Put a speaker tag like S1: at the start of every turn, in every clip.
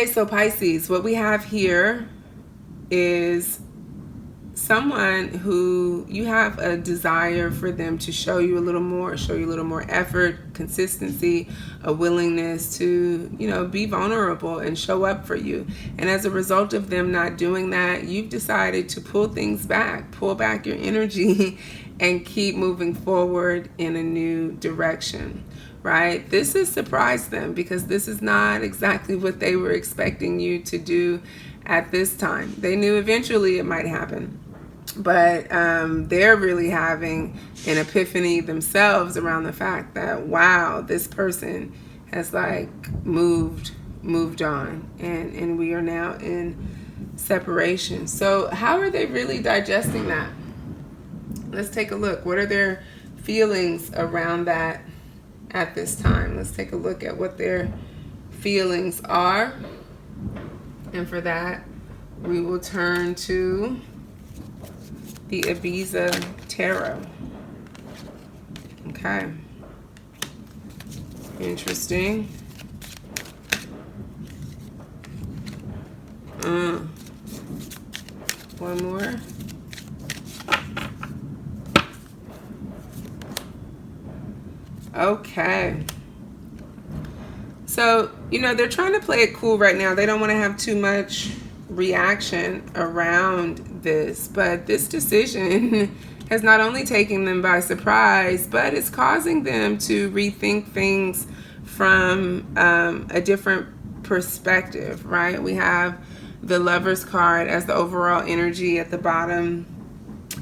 S1: Okay, so Pisces, what we have here is someone who you have a desire for them to show you a little more effort, consistency, a willingness to, be vulnerable and show up for you. And as a result of them not doing that, you've decided to pull back your energy and keep moving forward in a new direction, right? This has surprised them because this is not exactly what they were expecting you to do at this time. They knew eventually it might happen. But they're really having an epiphany themselves around the fact that, wow, this person has like moved on, and we are now in separation. So how are they really digesting that? Let's take a look. What are their feelings around that at this time? Let's take a look at what their feelings are. And for that, we will turn to the Ibiza Tarot. Okay. Interesting. One more. Okay. So, they're trying to play it cool right now. They don't want to have too much reaction around this, but this decision has not only taken them by surprise, but it's causing them to rethink things from a different perspective, right? We have the Lover's card as the overall energy at the bottom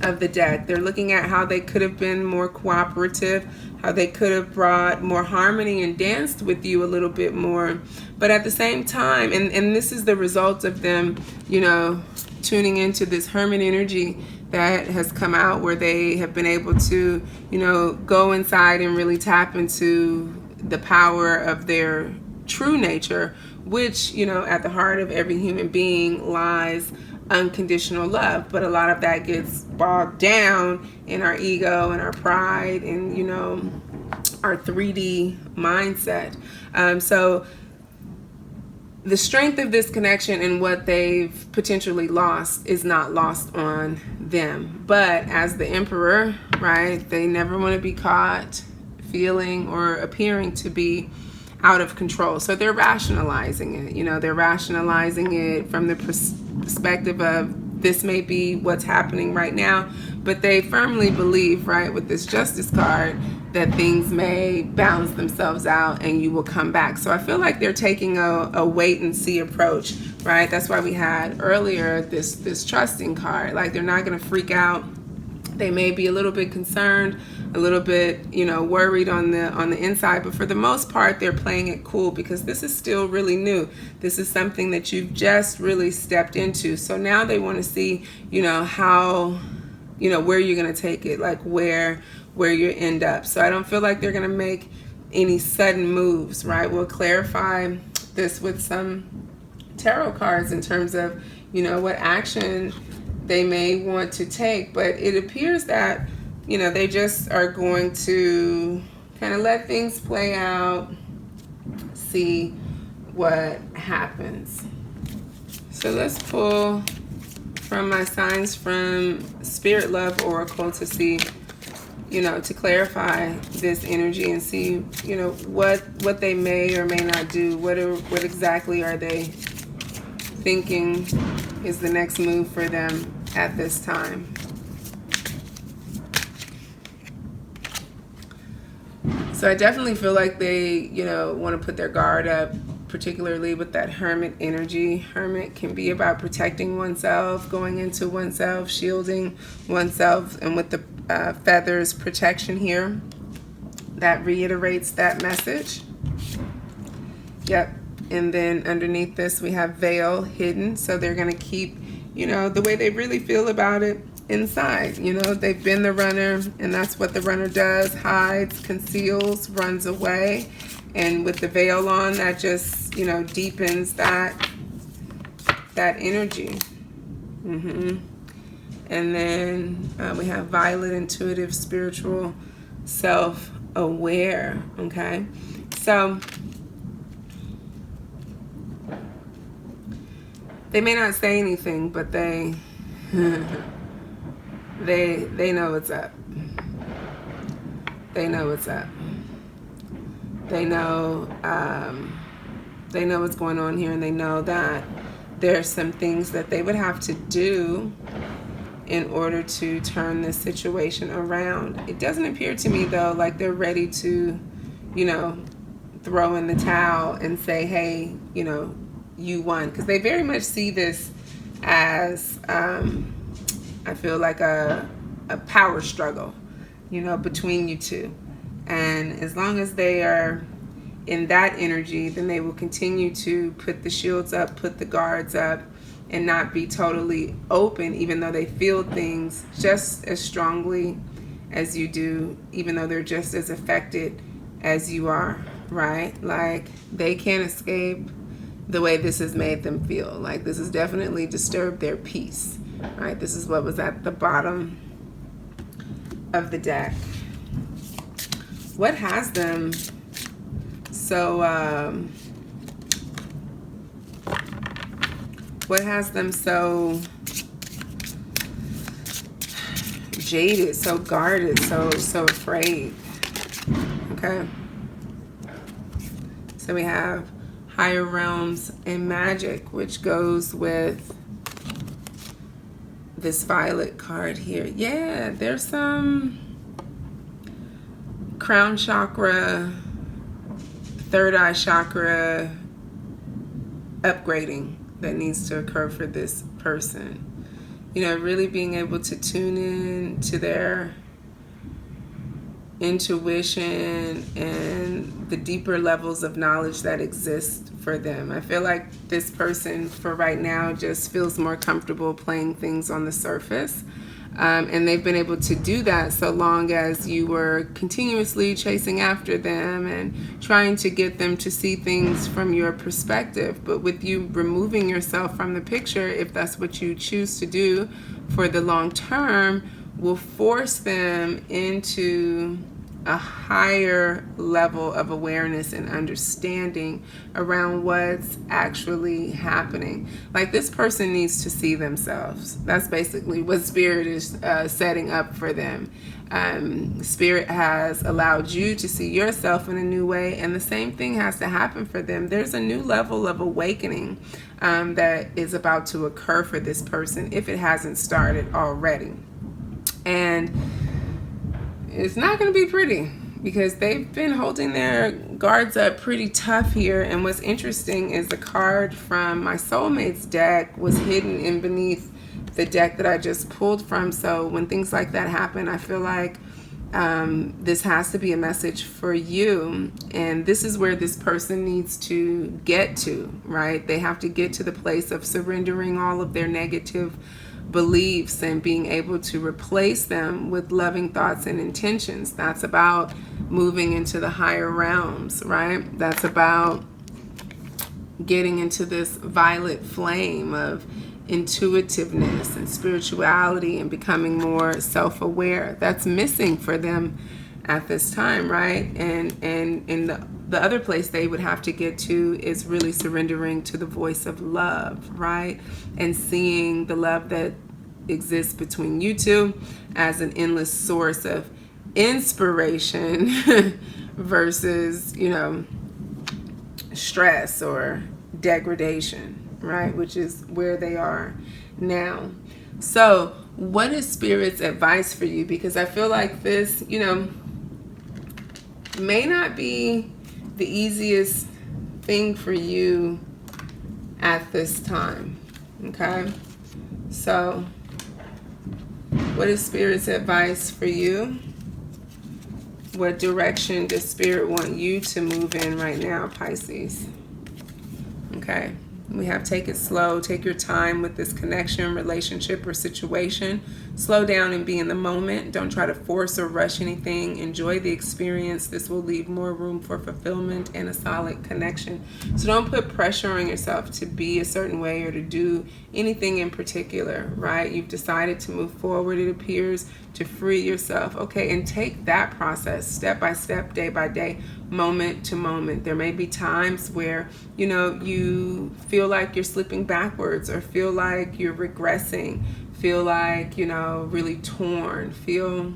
S1: of the deck. They're looking at how they could have been more cooperative, how they could have brought more harmony and danced with you a little bit more. But at the same time, and this is the result of them, tuning into this Hermit energy that has come out, where they have been able to, go inside and really tap into the power of their true nature, which, at the heart of every human being lies unconditional love. But a lot of that gets bogged down in our ego and our pride and, our 3D mindset. So the strength of this connection and what they've potentially lost is not lost on them. But as the Emperor, right, they never want to be caught feeling or appearing to be out of control. So they're rationalizing it. They're rationalizing it from the perspective of this may be what's happening right now, but they firmly believe, right, with this Justice card, that things may balance themselves out and you will come back. So I feel like they're taking a wait and see approach, right? That's why we had earlier this trusting card. Like, they're not going to freak out. They may be a little bit concerned, a little bit, worried on the inside, but for the most part, they're playing it cool because this is still really new. This is something that you've just really stepped into. So now they want to see, how, where you're going to take it, like where you end up. So I don't feel like they're going to make any sudden moves, right? We'll clarify this with some tarot cards in terms of, what action they may want to take. But it appears that, they just are going to kind of let things play out, see what happens. So let's pull from my signs from Spirit Love Oracle to see, to clarify this energy and see, what they may or may not do. What exactly are they thinking is the next move for them at this time? So I definitely feel like they, want to put their guard up, particularly with that Hermit energy. Hermit can be about protecting oneself, going into oneself, shielding oneself, and with the feathers, protection here, that reiterates that message. Yep. And then underneath this, we have veil, hidden. So they're going to keep, the way they really feel about it inside. They've been the runner, and that's what the runner does: hides, conceals, runs away. And with the veil on, that just, deepens that energy. And then we have violet, intuitive, spiritual, self-aware. Okay, so They may not say anything, but they they know what's up. They know what's up. They know what's going on here, and they know that there's some things that they would have to do in order to turn this situation around. It doesn't appear to me, though, like they're ready to, you know, throw in the towel and say, hey, you know, you won. Because they very much see this as, I feel like a power struggle, you know, between you two. And as long as they are in that energy, then they will continue to put the shields up, put the guards up, and not be totally open, even though they feel things just as strongly as you do, even though they're just as affected as you are, right? Like, they can't escape the way this has made them feel. Like, this has definitely disturbed their peace, right? This is what was at the bottom of the deck. What has them so, what has them so jaded, so guarded, so afraid? Okay. So we have higher realms and magic, which goes with this violet card here. Yeah, there's some crown chakra, third eye chakra upgrading that needs to occur for this person. You know, really being able to tune in to their intuition and the deeper levels of knowledge that exist for them. I feel like this person for right now just feels more comfortable playing things on the surface. And they've been able to do that so long as you were continuously chasing after them and trying to get them to see things from your perspective. But with you removing yourself from the picture, if that's what you choose to do for the long term, will force them into a higher level of awareness and understanding around what's actually happening. Like, this person needs to see themselves. That's basically what Spirit is setting up for them. Spirit has allowed you to see yourself in a new way, and the same thing has to happen for them. There's a new level of awakening that is about to occur for this person if it hasn't started already. And it's not going to be pretty, because they've been holding their guards up pretty tough here. And what's interesting is the card from my soulmate's deck was hidden in beneath the deck that I just pulled from. So when things like that happen, I feel like this has to be a message for you. And this is where this person needs to get to, right? They have to get to the place of surrendering all of their negative beliefs and being able to replace them with loving thoughts and intentions. That's about moving into the higher realms, right? That's about getting into this violet flame of intuitiveness and spirituality and becoming more self-aware. That's missing for them at this time, right? And in the other place they would have to get to is really surrendering to the voice of love, right? And seeing the love that exists between you two as an endless source of inspiration versus, you know, stress or degradation, right? Which is where they are now. So what is Spirit's advice for you? Because I feel like this, you know, may not be the easiest thing for you at this time. Okay, so what is Spirit's advice for you? What direction does Spirit want you to move in right now, Pisces? Okay, we have take it slow. Take your time with this connection, relationship, or situation. Slow down and be in the moment. Don't try to force or rush anything. Enjoy the experience. This will leave more room for fulfillment and a solid connection. So don't put pressure on yourself to be a certain way or to do anything in particular, right? You've decided to move forward, it appears, to free yourself. Okay, and take that process step by step, day by day, moment to moment. There may be times where, you know, you feel feel like you're slipping backwards, or feel like you're regressing, feel like, really torn, feel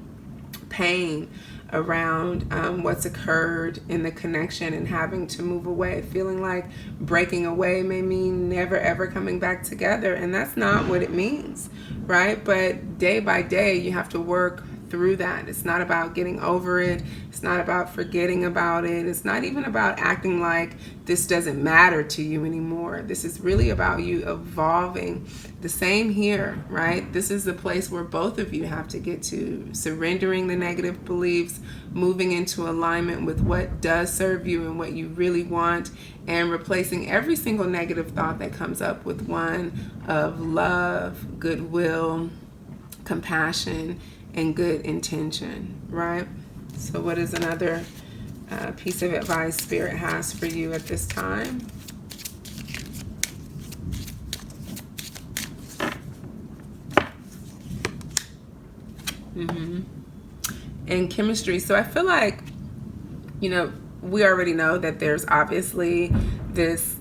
S1: pain around what's occurred in the connection and having to move away, feeling like breaking away may mean never ever coming back together, and that's not what it means, right? But day by day you have to work through that. It's not about getting over it. It's not about forgetting about it. It's not even about acting like this doesn't matter to you anymore. This is really about you evolving. The same here, right? This is the place where both of you have to get to, surrendering the negative beliefs, moving into alignment with what does serve you and what you really want, and replacing every single negative thought that comes up with one of love, goodwill, compassion, and good intention, right? So what is another piece of advice Spirit has for you at this time? And chemistry. So I feel like, we already know that there's obviously this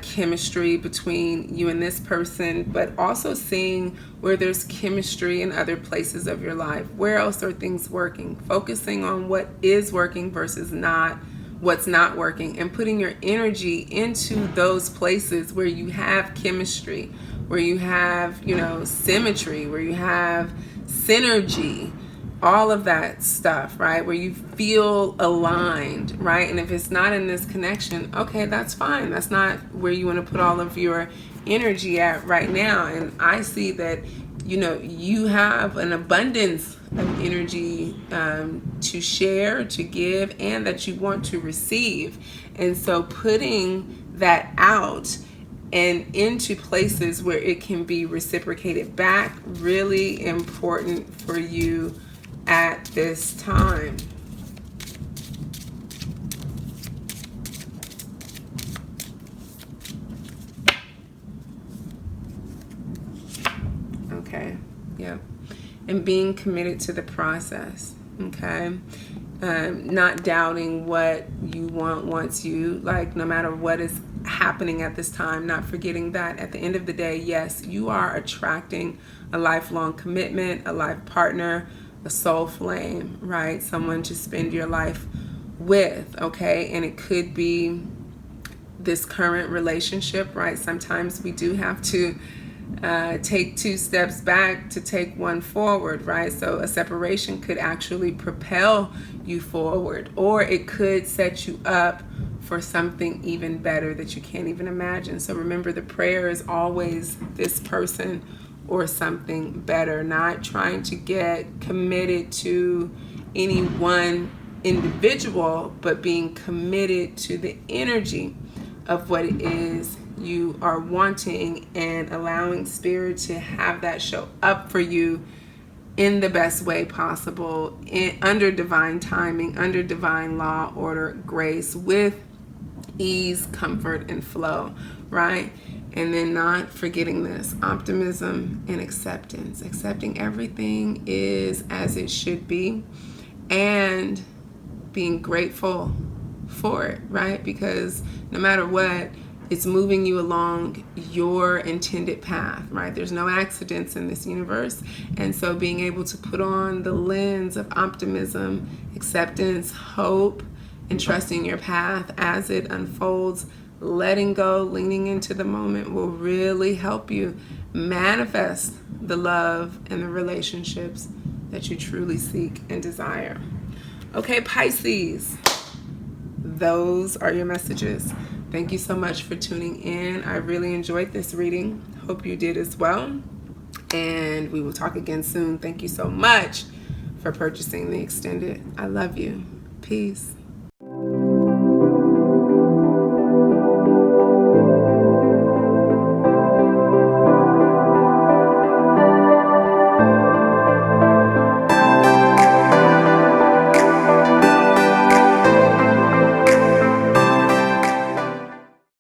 S1: chemistry between you and this person, but also seeing where there's chemistry in other places of your life. Where else are things working? Focusing on what is working versus what's not working, and putting your energy into those places where you have chemistry, where you have, symmetry, where you have synergy, all of that stuff, right? Where you feel aligned, right? And if it's not in this connection, okay, that's fine. That's not where you want to put all of your energy at right now. And I see that, you have an abundance of energy to share, to give, and that you want to receive. And so putting that out and into places where it can be reciprocated back, really important for you at this time. Okay, yeah. And being committed to the process, okay? Not doubting what you want once you, no matter what is happening at this time, not forgetting that at the end of the day, yes, you are attracting a lifelong commitment, a life partner, a soul flame, right? Someone to spend your life with, okay? And it could be this current relationship, right? Sometimes we do have to take 2 steps back to take 1 forward, right? So a separation could actually propel you forward, or it could set you up for something even better that you can't even imagine. So remember, the prayer is always this person or something better, not trying to get committed to any one individual, but being committed to the energy of what it is you are wanting, and allowing Spirit to have that show up for you in the best way possible, under divine timing, under divine law, order, grace, with ease, comfort, and flow, right? And then not forgetting this, optimism and acceptance. Accepting everything is as it should be, and being grateful for it, right? Because no matter what, it's moving you along your intended path, right? There's no accidents in this universe. And so being able to put on the lens of optimism, acceptance, hope, and trusting your path as it unfolds, letting go, leaning into the moment, will really help you manifest the love and the relationships that you truly seek and desire. Okay, Pisces, those are your messages. Thank you so much for tuning in. I really enjoyed this reading. Hope you did as well. And we will talk again soon. Thank you so much for purchasing the extended. I love you. Peace.